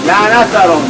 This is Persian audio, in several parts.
لعنت بر آن.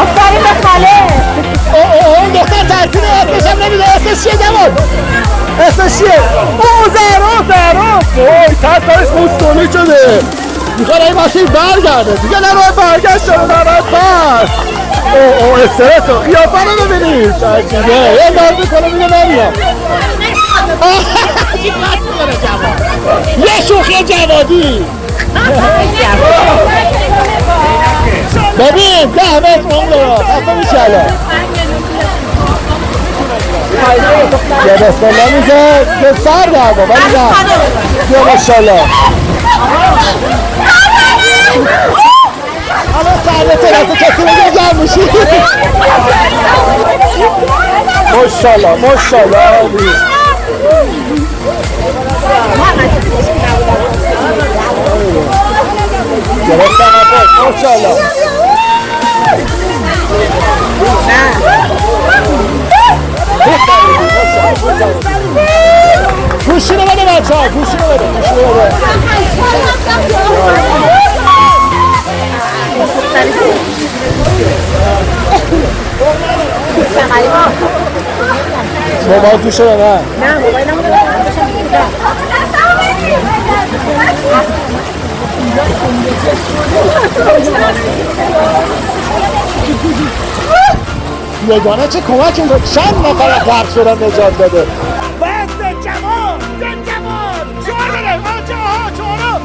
آفرین به خاله. اون دختر ترتیب اسمش هم نمیده. اسمش چیه جوان؟ اسمش چیه؟ زهرا. وای ترتیبش مستولی شده. میخواد این مسیر برگرده. دیگه نروه برگشت شده نروه بس. استرس و قیافه رو ببینید. چیزه یه نار میکنه میگه نمیام. یه شوخی جوادی. ببین 10 متر اون داره خفه میشه الان یه بسم الله میگه یه سر درده ولی نه یه ماشالله الان سر ترسه کسی بگه جمع میشی ماشالله گرفتم عباس ماشالله گوشینو بده بچه ها گوشینو بده موبایل توشه یا نه؟ نه موبایل نمونه یگانه چه کمک این چند نفر غرق شدن نجات بده باید زنجمان چهار بده چهارم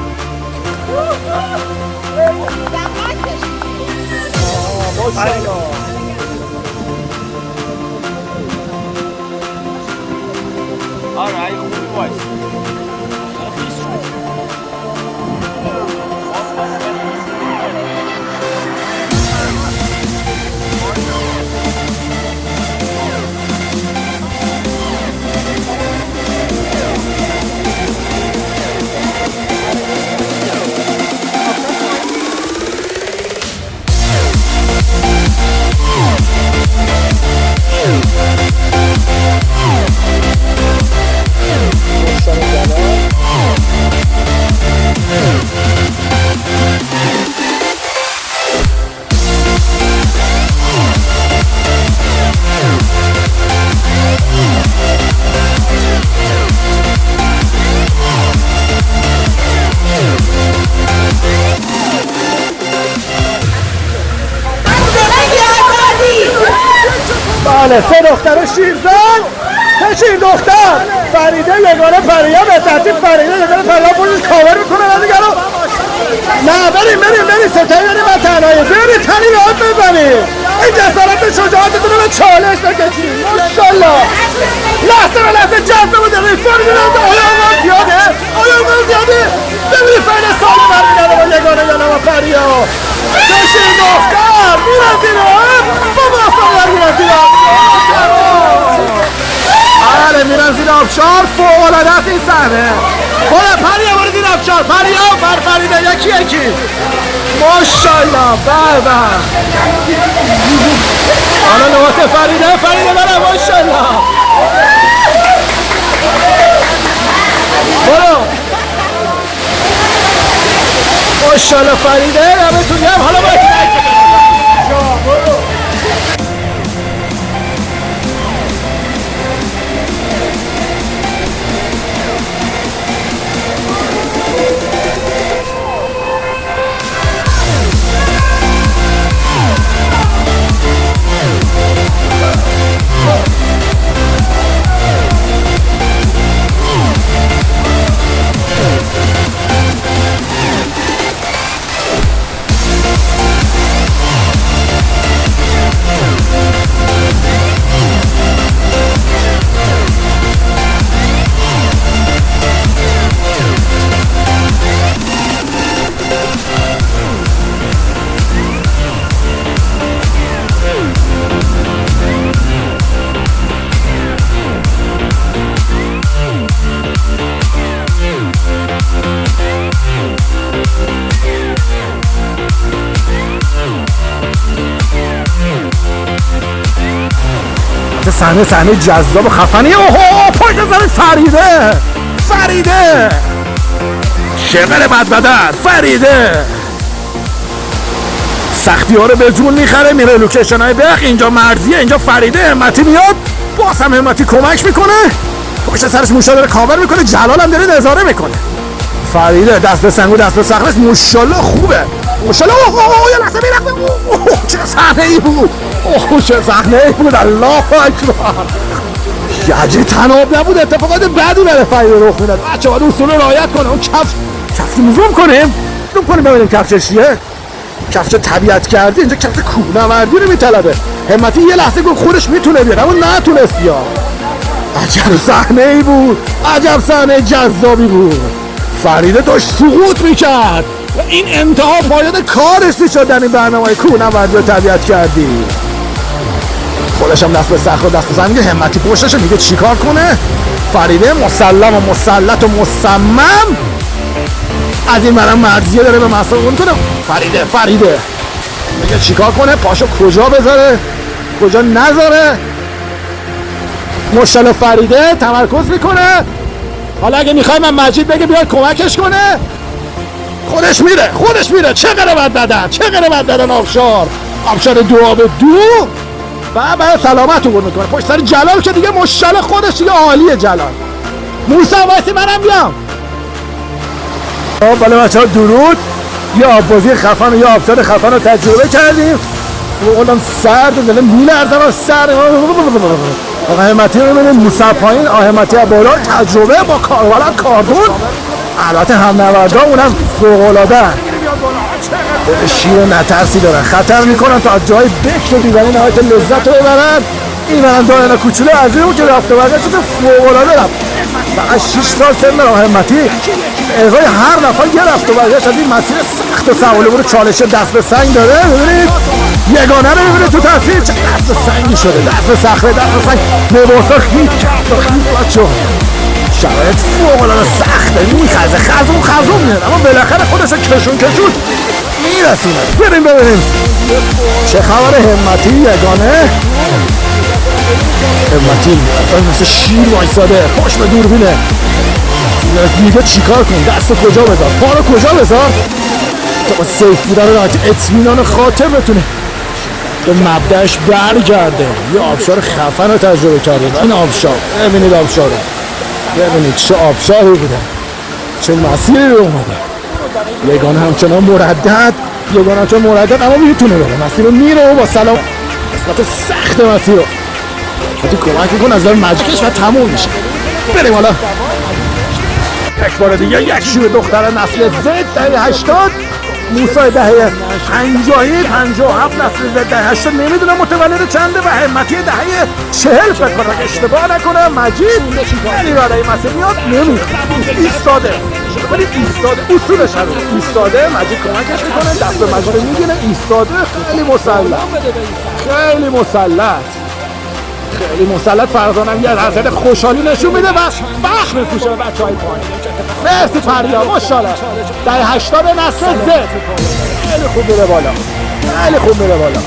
ماشالله بله 3 دختر شیرزن 3 شیر دختر فریده یگانه پریا به ترتیب فریده یگانه پریا پوزش کاور میکنه و دیگه رو نه بریم ستایی بریم و تنهایی بریم تنی یاد بزنیم این جسارت شجاعتتون رو به چالش نکشید ماشالله لحظه به لحظه جذب و دقیق فریده آیا اون زیاده ببینید فریده سال برمیدنه با یگانه یگانه و پریا 3 شیر دختر میرن دیره با باستان میرن دیره بله میرن زیر آبشار فوق‌العاده است این صحنه برو پریا برو زیر آبشار پریا فریده یکی ماشالله بله حالا نوبت فریده برو ماشالله برو ماشالله فریده دمتون گرم حالا باید صحنه جذاب و خفنی اوه پایت زن فریده شغل بدبدر فریده سختی ها رو به جون میخره میره لوکیشن های بخ اینجا مرزیه اینجا فریده همتی میاد باز هم همتی کمک میکنه پشت سرش موشا داره کاور میکنه جلال هم داره نظاره میکنه فریده دست به سنگو دست به صخرش ماشاءالله خوبه ماشاءالله یه لحظه میرخته چه صحنه ای بود الله اکبر یجی تناب نبود اتفاقات بدی برای فریده رخ میداد بچه باید اصول رو رعایت کنه اون کفش زوم کنیم ببینیم کفش چیه کفش طبیعت کردی اینجا کفش کوهنوردی رو میطلبه همتی یه لحظه گفت خودش میتونه بیاد اما نتونست بیاد عجب صحنه ای بود عجب صحنه جذابی بود فریده داشت سقوط میکرد و این انتها پایان کارش میشد در این برنامه کوهنوردی و طبیعت کردی خودش هم دست به صخره و دست به زمین همتی پشتش میگه چیکار کنه فریده مسلم و مسلط و مصمم از این برم مرزیه داره به مسئله کنه فریده میگه چیکار کنه پاشو کجا بذاره کجا نذاره ماشاءالله فریده تمرکز میکنه حالا اگه میخوای من مجید بگه بیاد کمکش کنه خودش میره چقدر بد بدن آبشار دواب دو و بعد سلامت رو میکنه پشت سر جلال که دیگه ماشاءالله خودش دیگه عالیه جلال موسی واسه منم بیام بالا بچه ها درود یه آببازی خفن و یه آبشار خفن رو تجربه کردیم اونم سرد و داره میلرزم و سرد آقا همتی رو ببینید موسی پایین همتی بالا تجربه با کاردون البته هم نورده اونم فوق‌العاده شیر نترسی دارن خطر میکنن تا از جای بکر و دیوانی نهایت لذت رو ببرن این برن داینا کوچوله از این که رفته برگشت فوق‌العاده رفت فقط 6 سال سن داره همتی ازای هر نفر یه رفت و برگشت از این مسیر سخت و سواله برو چالش دست به سنگ داره ببینید یگانه رو ببینید تو تصویر چه دست به سنگی شده دست به صخره دست به سنگ لباسا خیت کرد و خیت بچه شرایط فوق‌العاده سخته میخزه خزون میاد اما بالاخره خودش رو کشون میرسونه بریم ببینیم چه خبر همتی یگانه همتی مثل شیر وایساده پاش به دوربینه میگه چیکار کن دست کجا بذار پا رو کجا بذار تا با سیف بودن رو اطمینان خاطر بتونه به مبدأش برگرده یه آبشار خفن رو تجربه کرده این آبشار ببینید آبشار رو ببینید چه آبشاری بوده چه مسیری رو اومده یگانه همچنان مردد اما میتونه بره مسیر رو میره و با سلام قسمت سخت مسیر رو حتی کمک کن از مجیکش و تموم میشه. بریم حالا یک بار دیگه. یک شیر دختر نسل زد دهه 80، موسی دهه 57 نسل زد دهه 80. نمیدونم متولد چنده و همتی دهه 40 فکر کنم اشتباه نکنم. مجید یعنی برای مسئله میاد نمیدونم ایستاده، ولی ایستاده اصولش هم ایستاده. مجید کمکش میکنه، دست مجید میگیره ایستاده. خیلی مسلط، خیلی مسلط، خیلی مسلط. فرزانم یه حرکت خوشحالی نشون میده و فخر میپوشه به بچه‌های پایین. مرسی فریا، ماشاءالله. در 80 نسل زد خیلی خوب میره بالا، خیلی خوب میره بالا.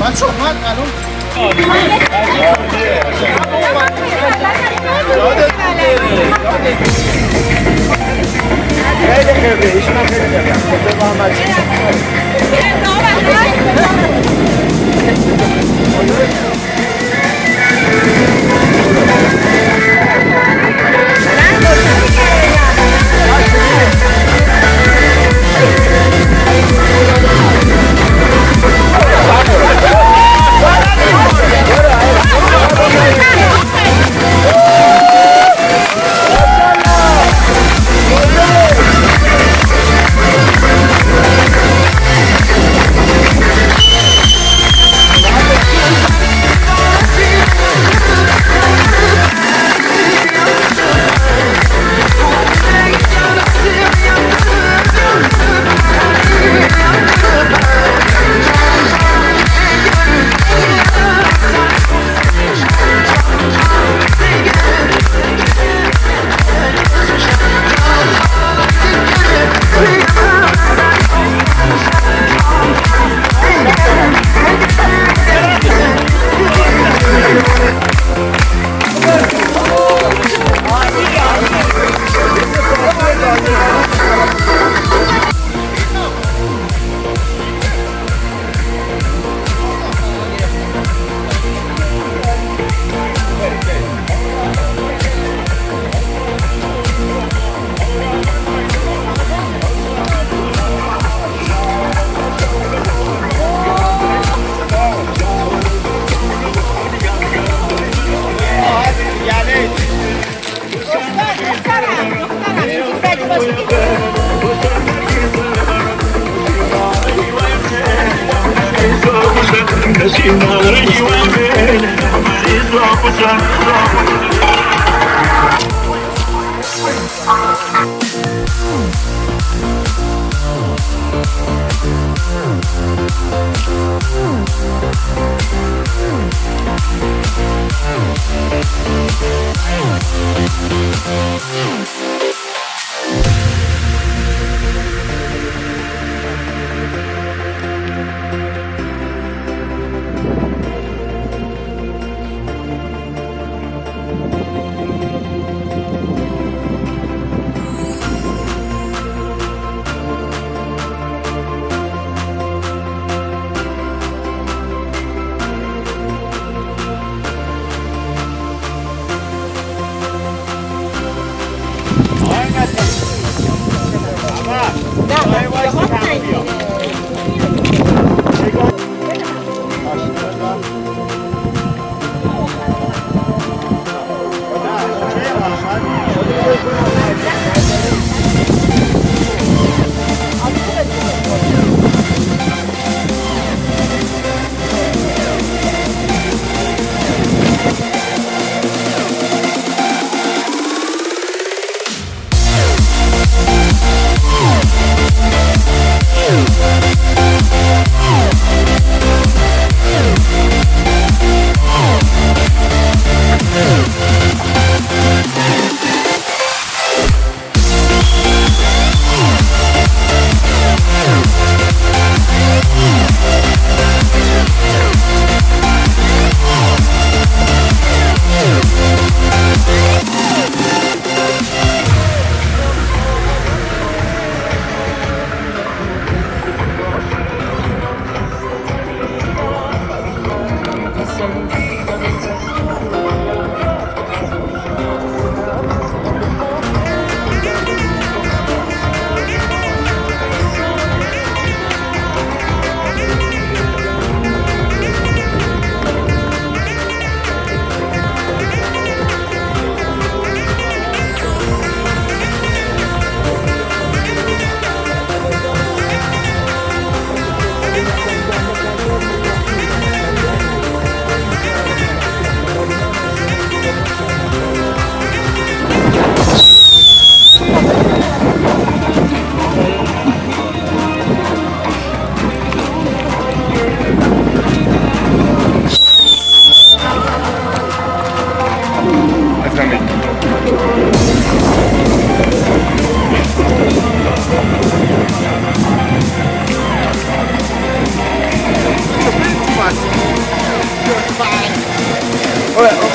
بچه اومد الان خیلی خیلی ایشون هم خیلی خیلی خیلی محمد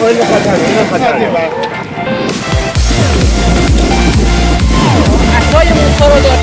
این خطریه اصای موسا رو دار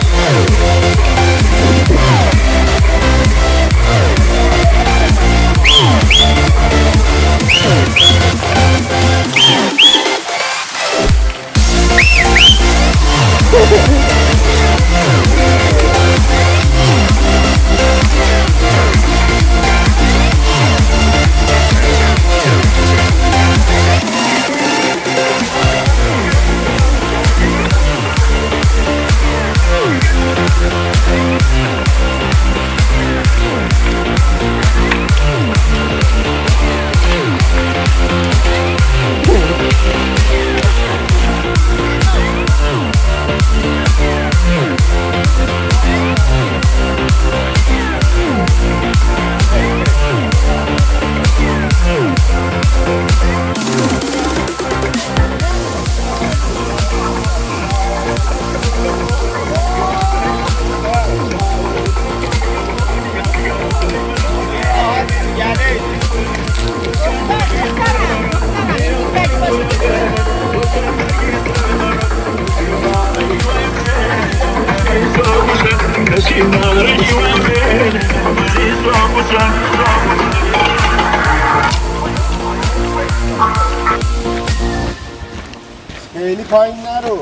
خیلی پایین نرو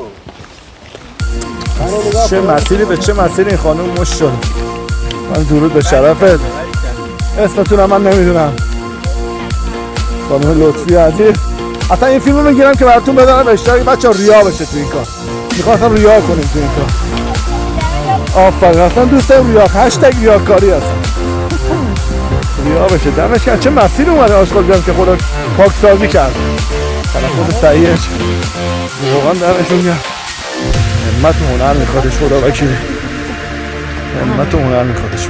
چه مسیری به چه مسیری این خانم مشت شد. من درود به شرفت. اسمتونم من نمیدونم. خانم لطفی عزیز. اصلا این فیلمو میگیرم که براتون بدارم اشتراک بچه‌ها ریا بشه تو این کار. میخواستم ریا کنیم تو این کار. آفرین اصلا دوست دارم ریا هشتگ ریاکاری هستم. ریا بشه دمش کرد چه مسیر اومده آشغال بیام که خودش پاکسازی کرد. حالا خود صحیحش. واقعا دمشون گرم. همت و هنر میخوادش خدا وکیلی. همت و هنر میخوادش.